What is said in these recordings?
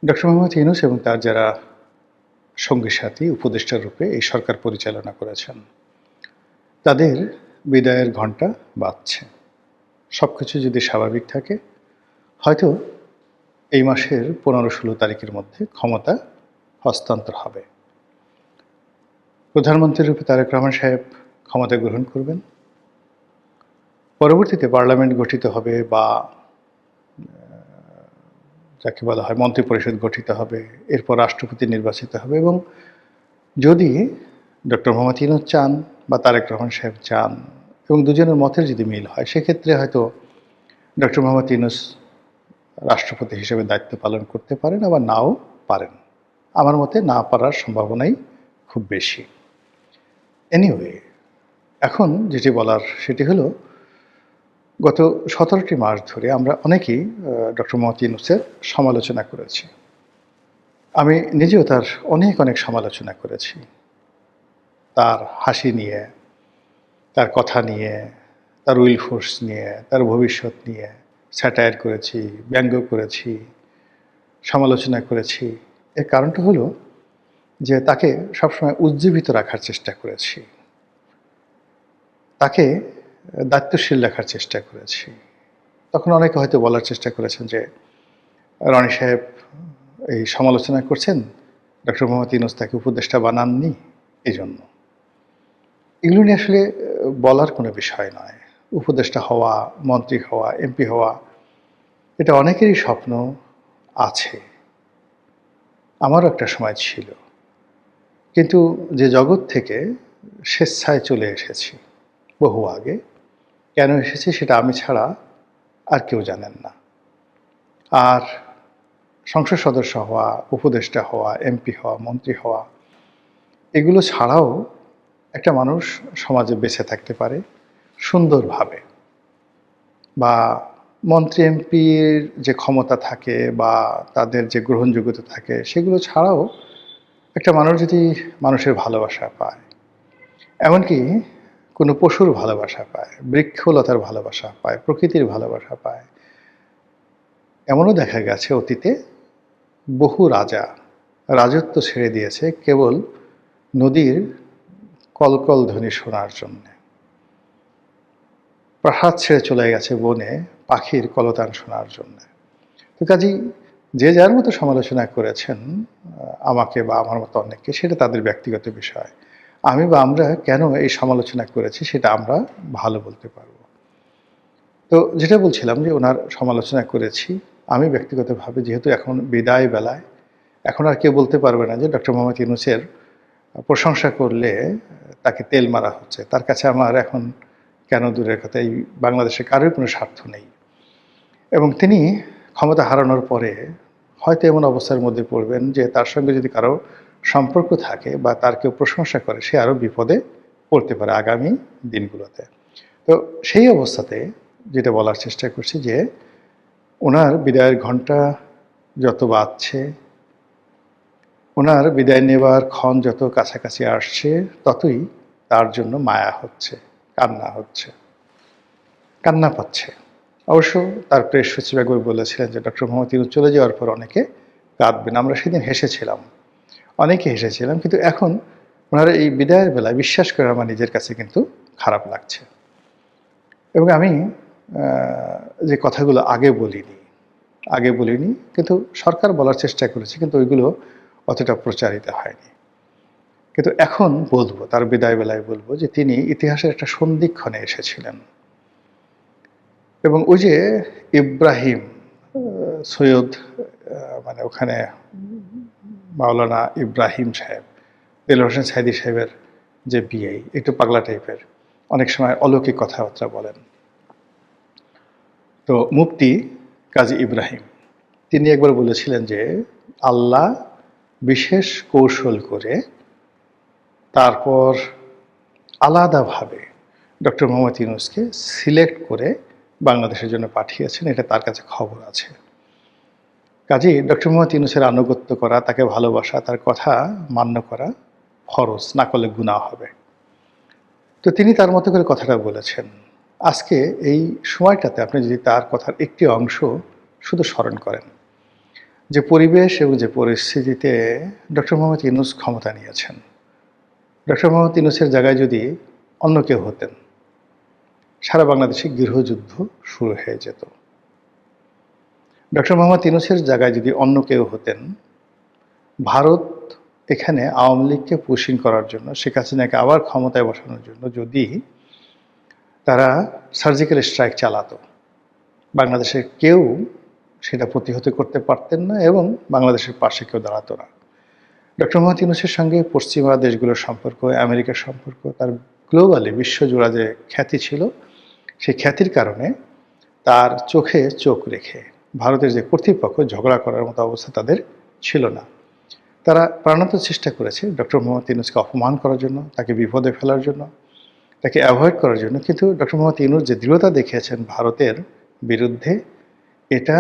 Doctor Mohammad Yunus এবং তার যারা সঙ্গী সাথী উপদেষ্টা রূপে এই সরকার পরিচালনা করেছেন, তাদের বিদায়ের ঘণ্টা বাজছে। সবকিছু যদি স্বাভাবিক থাকে, হয়তো এই মাসের 15-16 তারিখের মধ্যে ক্ষমতা হস্তান্তর হবে। প্রধানমন্ত্রী রূপে তারেক রহমান সাহেব ক্ষমতা গ্রহণ করবেন। পরবর্তীতে পার্লামেন্ট গঠিত হবে বা যাকে বলা হয় মন্ত্রিপরিষদ গঠিত হবে, এরপর রাষ্ট্রপতি নির্বাচিত হবে এবং যদি ডক্টর মোহাম্মদ ইউনূস চান বা তারেক রহমান সাহেব চান এবং দুজনের মতের যদি মিল হয়, সেক্ষেত্রে হয়তো ডক্টর মোহাম্মদ ইউনূস রাষ্ট্রপতি হিসেবে দায়িত্ব পালন করতে পারেন, আবার নাও পারেন। আমার মতে না পারার সম্ভাবনাই খুব বেশি। এনিওয়ে, এখন যেটি বলার সেটি হলো, গত 17টি মাস ধরে আমরা অনেকেই ডক্টর মোহাম্মদ ইউনূসের সমালোচনা করেছি। আমি নিজেও তার অনেক সমালোচনা করেছি। তার হাসি নিয়ে, তার কথা নিয়ে, তার উইল ফোর্স নিয়ে, তার ভবিষ্যৎ নিয়ে স্যাটায়ার করেছি, ব্যঙ্গ করেছি, সমালোচনা করেছি। এর কারণটা হলো যে তাকে সবসময় উজ্জীবিত রাখার চেষ্টা করেছি, তাকে দায়িত্বশীল রাখার চেষ্টা করেছি। তখন অনেকে হয়তো বলার চেষ্টা করেছেন যে রনি সাহেব এই সমালোচনা করছেন, ডক্টর মোহাম্মদ ইউনূস তাকে উপদেষ্টা বানাননি এই জন্য। এগুলো নিয়ে আসলে বলার কোনো বিষয় নয়। উপদেষ্টা হওয়া, মন্ত্রী হওয়া, এমপি হওয়া, এটা অনেকেরই স্বপ্ন আছে। আমারও একটা সময় ছিল, কিন্তু যে জগৎ থেকে স্বেচ্ছায় চলে এসেছি বহু আগে, কেন এসেছি সেটা আমি ছাড়া আর কেউ জানেন না। আর সংসদ সদস্য হওয়া, উপদেষ্টা হওয়া, এমপি হওয়া, মন্ত্রী হওয়া, এগুলো ছাড়াও একটা মানুষ সমাজে বেঁচে থাকতে পারে সুন্দরভাবে। বা মন্ত্রী এমপির যে ক্ষমতা থাকে বা তাদের যে গ্রহণযোগ্যতা থাকে, সেগুলো ছাড়াও একটা মানুষ যদি মানুষের ভালোবাসা পায়, এমনকি কোনো পশুর ভালোবাসা পায়, বৃক্ষলতার ভালোবাসা পায়, প্রকৃতির ভালোবাসা পায়, এমনও দেখা গেছে অতীতে বহু রাজা রাজত্ব ছেড়ে দিয়েছে কেবল নদীর কলকল ধ্বনি শোনার জন্য। প্রাসাদ ছেড়ে চলে গেছে বনে পাখির কলতান শোনার জন্য। তো কাজেই যে যার মতো সমালোচনা করেছেন আমাকে বা আমার মতো অনেককে, সেটা তাদের ব্যক্তিগত বিষয়। আমি বা আমরা কেন এই সমালোচনা করেছি সেটা আমরা ভালো বলতে পারব। তো যেটা বলছিলাম যে ওনার সমালোচনা করেছি আমি ব্যক্তিগতভাবে, যেহেতু এখন বিদায় বেলায়, এখন আর কেউ বলতে পারবে না যে ডক্টর মোহাম্মদ ইউনূসের প্রশংসা করলে তাকে তেল মারা হচ্ছে। তার কাছে আমার এখন কেন দূরের কথা, এই বাংলাদেশে কারোর কোনো স্বার্থ নেই। এবং তিনি ক্ষমতা হারানোর পরে হয়তো এমন অবস্থার মধ্যে পড়বেন যে তার সঙ্গে যদি কারো সম্পর্ক থাকে বা তার কেউ প্রশংসা করে, সে আরও বিপদে পড়তে পারে আগামী দিনগুলোতে। তো সেই অবস্থাতে যেটা বলার চেষ্টা করছি যে ওনার বিদায়ের ঘণ্টা যত বাজছে, ওনার বিদায় নেবার ক্ষণ যত কাছাকাছি আসছে, ততই তার জন্য মায়া হচ্ছে, কান্না হচ্ছে, কান্না পাচ্ছে। অবশ্য তার প্রেস সচিব একবার বলেছিলেন যে ডক্টর মোহাম্মদ ইউনূস চলে যাওয়ার পর অনেকে কাঁদবেন। আমরা সেদিন হেসেছিলাম, অনেকে হেসেছিলাম, কিন্তু এখন ওনার এই বিদায়ের বেলায় বিশ্বাস করে আমার নিজের কাছে কিন্তু খারাপ লাগছে। এবং আমি যে কথাগুলো আগে বলিনি, কিন্তু সরকার বলার চেষ্টা করেছে, কিন্তু ওইগুলো অতটা প্রচারিত হয়নি। কিন্তু এখন বলবো, তার বিদায় বেলায় বলবো যে তিনি ইতিহাসের একটা সন্ধিক্ষণে এসেছিলেন। এবং ওই যে ইব্রাহিম সৈয়দ, মানে ওখানে মাওলানা ইব্রাহিম সাহেব, দেলোয়ার হোসেন সাইদি সাহেবের যে বিয়ে, একটু পাগলা টাইপের, অনেক সময় অলৌকিক কথাবার্তা বলেন। তো মুফতি কাজী ইব্রাহিম, তিনি একবার বলেছিলেন যে আল্লাহ বিশেষ কৌশল করে তারপর আলাদাভাবে ডক্টর মোহাম্মদ ইউনূসকে সিলেক্ট করে বাংলাদেশের জন্য পাঠিয়েছেন, এটা তার কাছে খবর আছে। কাজেই ডক্টর মোহাম্মদ ইউনূসের আনুগত্য করা, তাকে ভালোবাসা, তার কথা মান্য করা ফরজ, না করলে গুনাহ হবে। তো তিনি তার মতো করে কথাটা বলেছেন। আজকে এই সময়টাতে আপনি যদি তার কথার একটি অংশ শুধু স্মরণ করেন যে পরিবেশ এবং যে পরিস্থিতিতে ডক্টর মোহাম্মদ ইউনূস ক্ষমতা নিয়েছেন, ডক্টর মোহাম্মদ ইউনূসের জায়গায় যদি অন্য কেউ হতেন, সারা বাংলাদেশে গৃহযুদ্ধ শুরু হয়ে যেত। ডক্টর মোহাম্মদ ইউনূসের জায়গায় যদি অন্য কেউ হতেন, ভারত এখানে আওয়ামী লীগকে পুশিং করার জন্য, শেখ হাসিনাকে আবার ক্ষমতায় বসানোর জন্য যদি তারা সার্জিক্যাল স্ট্রাইক চালাতো, বাংলাদেশের কেউ সেটা প্রতিহত করতে পারতেন না এবং বাংলাদেশের পাশে কেউ দাঁড়াতো না। ডক্টর মোহাম্মদ ইউনূসের সঙ্গে পশ্চিমা দেশগুলোর সম্পর্ক, আমেরিকার সম্পর্ক, তার গ্লোবালি বিশ্বজোড়া যে খ্যাতি ছিল, সেই খ্যাতির কারণে তার চোখে চোখ রেখে ভারতের যে কর্তৃপক্ষ ঝগড়া করার মতো অবস্থা তাদের ছিল না। তারা প্রাণান্ত চেষ্টা করেছে ডক্টর মোহাম্মদ ইউনূসকে অপমান করার জন্য, তাকে বিপদে ফেলার জন্য, তাকে অ্যাভয়েড করার জন্য। কিন্তু ডক্টর মোহাম্মদ ইউনূস যে দৃঢ়তা দেখিয়েছেন ভারতের বিরুদ্ধে, এটা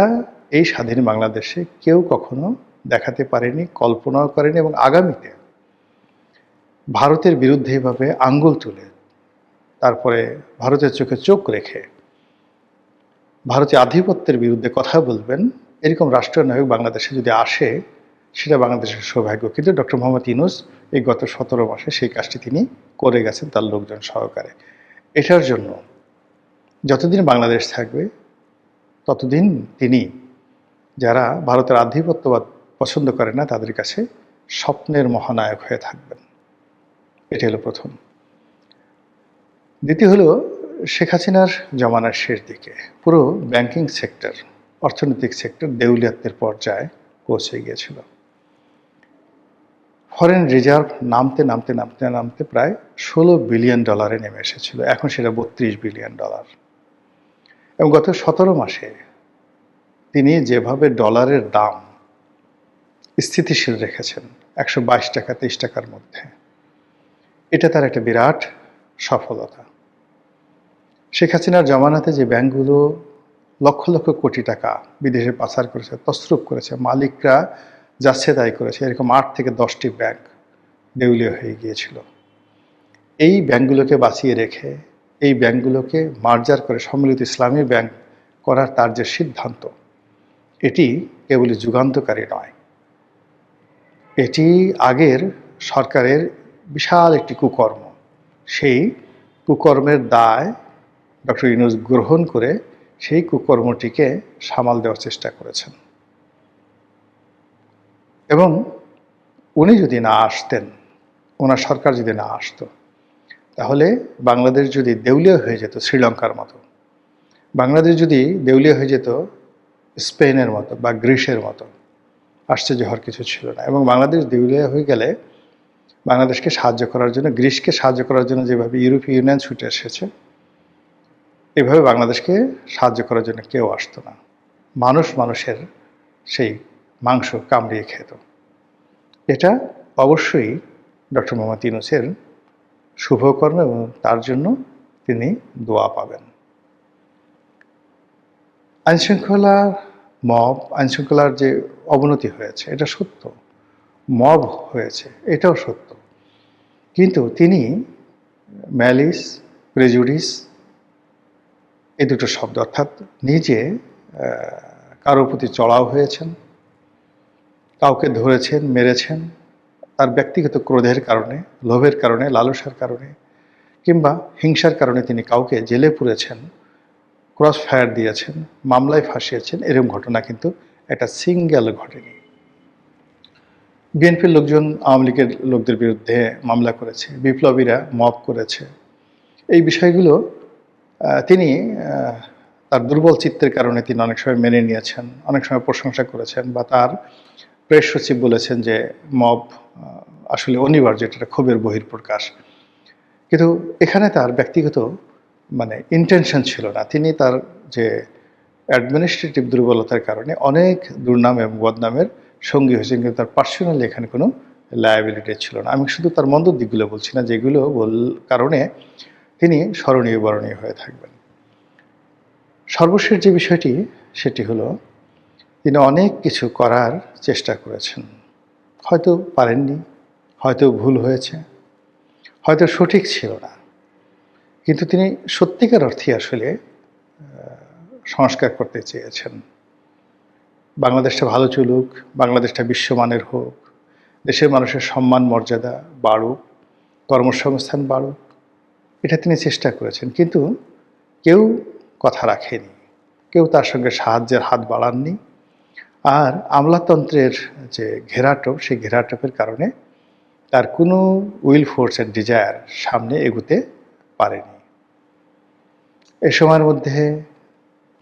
এই স্বাধীন বাংলাদেশে কেউ কখনো দেখাতে পারেনি, কল্পনাও করেনি। এবং আগামীতে ভারতের বিরুদ্ধে এভাবে আঙ্গুল তুলে, তারপরে ভারতের চোখে চোখ রেখে ভারতীয় আধিপত্যের বিরুদ্ধে কথা বলবেন, এরকম রাষ্ট্রনায়ক বাংলাদেশে যদি আসে, সেটা বাংলাদেশের সৌভাগ্য। কিন্তু ডক্টর মোহাম্মদ ইউনূস এই গত 17 মাসে সেই কাজটি তিনি করে গেছেন তার লোকজন সহকারে। এটার জন্য যতদিন বাংলাদেশ থাকবে ততদিন তিনি, যারা ভারতের আধিপত্যবাদ পছন্দ করে না, তাদের কাছে স্বপ্নের মহানায়ক হয়ে থাকবেন। এটা হলো প্রথম। দ্বিতীয় হলো, শেখ হাসিনার জমানার শেষ দিকে পুরো ব্যাংকিং সেক্টর, অর্থনৈতিক সেক্টর দেউলিয়াত্বের পর্যায়ে পৌঁছে গিয়েছিল। ফরেন রিজার্ভ নামতে নামতে নামতে নামতে প্রায় $16 বিলিয়ন নেমে এসেছিল। এখন সেটা $32 বিলিয়ন। এবং গত 17 মাসে তিনি যেভাবে ডলারের দাম স্থিতিশীল রেখেছেন 122 টাকা 23 টাকার মধ্যে, এটা তার একটা বিরাট সফলতা। শেখ হাসিনার জমানাতে যে ব্যাংকগুলো লক্ষ লক্ষ কোটি টাকা বিদেশে পাচার করেছে, তছরুপ করেছে, মালিকরা যাচ্ছে তাই করেছে, এরকম 8 থেকে 10টি ব্যাংক দেউলিয়া হয়ে গিয়েছিল। এই ব্যাংকগুলোকে বাঁচিয়ে রেখে, এই ব্যাংকগুলোকে মার্জার করে সম্মিলিত ইসলামী ব্যাংক করার তার যে সিদ্ধান্ত, এটি কেবলই যুগান্তকারী নয়, এটি আগের সরকারের বিশাল একটি কুকর্ম। সেই কুকর্মের দায় ডক্টর ইউনূস গ্রহণ করে সেই কুকর্মটিকে সামাল দেওয়ার চেষ্টা করেছেন। এবং উনি যদি না আসতেন, ওনার সরকার যদি না আসতো, তাহলে বাংলাদেশ যদি দেউলিয়া হয়ে যেত শ্রীলঙ্কার মতো, বাংলাদেশ যদি দেউলিয়া হয়ে যেত স্পেনের মতো বা গ্রিসের মতো, আশ্চর্য হওয়ার কিছু ছিল না। এবং বাংলাদেশ দেউলিয়া হয়ে গেলে বাংলাদেশকে সাহায্য করার জন্য, গ্রিসকে সাহায্য করার জন্য যেভাবে ইউরোপীয় ইউনিয়ন ছুটে এসেছে, এভাবে বাংলাদেশকে সাহায্য করার জন্য কেউ আসতো না। মানুষ মানুষের সেই মাংস কামড়িয়ে খেত। এটা অবশ্যই ডক্টর মোহাম্মদ ইউনূসের শুভকর্ম এবং তার জন্য তিনি দোয়া পাবেন। আইনশৃঙ্খলার যে অবনতি হয়েছে এটা সত্য, মব হয়েছে এটাও সত্য, কিন্তু তিনি ম্যালিস, প্রেজুডিস, এই দুটো শব্দ, অর্থাৎ নিজে কারোর প্রতি চড়াও হয়েছেন, কাউকে ধরেছেন, মেরেছেন তার ব্যক্তিগত ক্রোধের কারণে, লোভের কারণে, লালসার কারণে, কিংবা হিংসার কারণে তিনি কাউকে জেলে পুরেছেন, ক্রস ফায়ার দিয়েছেন, মামলায় ফাঁসিয়েছেন, এরকম ঘটনা কিন্তু একটা সিঙ্গেল ঘটেনি। বিএনপির লোকজন আওয়ামী লীগের লোকদের বিরুদ্ধে মামলা করেছে, বিপ্লবীরা মব করেছে। এই বিষয়গুলো তিনি তার দুর্বল চিত্তের কারণে তিনি অনেক সময় মেনে নিয়েছেন, অনেক সময় প্রশংসা করেছেন, বা তার প্রেস সচিব বলেছেন যে মব আসলে অনিবার্য, এটা ক্ষোভের বহিঃপ্রকাশ। কিন্তু এখানে তার ব্যক্তিগত ইন্টেনশন ছিল না। তিনি তার যে অ্যাডমিনিস্ট্রেটিভ দুর্বলতার কারণে অনেক দুর্নাম এবং বদনামের সঙ্গী হয়েছেন, কিন্তু তার পার্সোনালি এখানে কোনো লায়াবিলিটি ছিল না। আমি শুধু তার মন্দ দিকগুলো বলছি না, যেগুলো কারণে তিনি স্মরণীয় বরণীয় হয়ে থাকবেন। সর্বশেষ যে বিষয়টি, সেটি হলো তিনি অনেক কিছু করার চেষ্টা করেছেন, হয়তো পারেননি, হয়তো ভুল হয়েছে, হয়তো সঠিক ছিল না, কিন্তু তিনি সত্যিকার অর্থে আসলে সংস্কার করতে চেয়েছেন। বাংলাদেশটা ভালো চলুক, বাংলাদেশটা বিশ্বমানের হোক, দেশের মানুষের সম্মান মর্যাদা বাড়ুক, কর্মসংস্থান বাড়ুক, এটা তিনি চেষ্টা করেছেন। কিন্তু কেউ কথা রাখেনি, কেউ তার সঙ্গে সাহায্যের হাত বাড়াননি। আর আমলাতন্ত্রের যে ঘেরাটোপ, সেই ঘেরাটোপের কারণে তার কোনো উইল ফোর্স এন্ড ডিজায়ার সামনে এগুতে পারেনি। এই সময়ের মধ্যে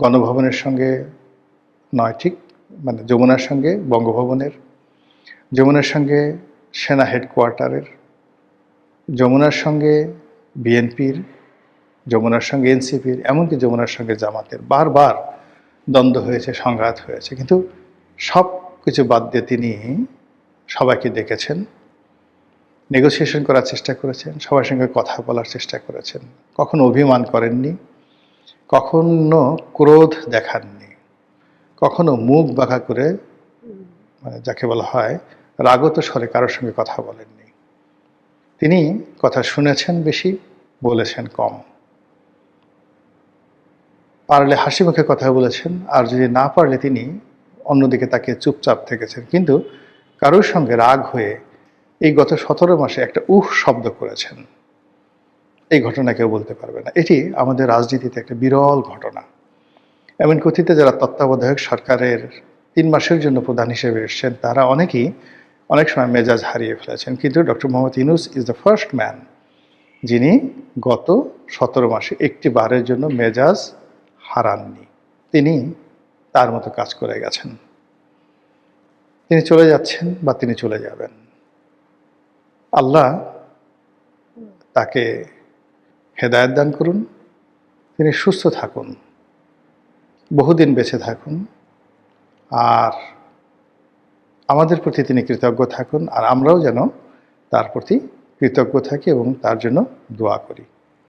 গণভবনের সঙ্গে নয়, ঠিক মানে যমুনার সঙ্গে বঙ্গভবনের, যমুনার সঙ্গে সেনা হেডকোয়ার্টারের, যমুনার সঙ্গে বিএনপির, যমুনার সঙ্গে এনসিপির, এমনকি যমুনার সঙ্গে জামাতের বারবার দ্বন্দ্ব হয়েছে, সংঘাত হয়েছে। কিন্তু সব কিছু বাদ দিয়ে তিনি সবাইকে ডেকেছেন, নেগোসিয়েশন করার চেষ্টা করেছেন, সবার সঙ্গে কথা বলার চেষ্টা করেছেন। কখনো অভিমান করেননি, কখনো ক্রোধ দেখাননি, কখনো মুখ বাঁকা করে মানে যাকে বলা হয় রাগত স্বরে কারোর সঙ্গে কথা বলেননি। তিনি কথা শুনেছেন বেশি, বলেছেন কম। পারলে হাসি মুখে কথা বলেছেন, আর যদি না পারলে তিনি অন্যদিকে তাকে চুপচাপ থেকেছেন। কিন্তু কারোর সঙ্গে রাগ হয়ে এই গত 17 মাসে একটা শব্দ করেছেন, এই ঘটনা কেউ বলতে পারবে না। এটি আমাদের রাজনীতিতে একটা বিরল ঘটনা। এমন কথিতে যারা তত্ত্বাবধায়ক সরকারের 3 মাসের জন্য প্রধান হিসেবে এসেছেন, তারা অনেকেই অনেক সময় মেজাজ হারিয়ে ফেলেছেন। কিন্তু doctor Mohammad Yunus is the first man যিনি গত 17 মাসে একটি বারের জন্য মেজাজ হারাননি। তিনি তার মতো কাজ করে গেছেন। তিনি চলে যাচ্ছেন বা তিনি চলে যাবেন। আল্লাহ তাকে হেদায়েত দান করুন, তিনি সুস্থ থাকুন, বহুদিন বেঁচে থাকুন, আর আমাদের প্রতি তিনি কৃতজ্ঞ থাকুন, আর আমরাও যেন তার প্রতি কৃতজ্ঞ থাকি এবং তার জন্য দোয়া করি।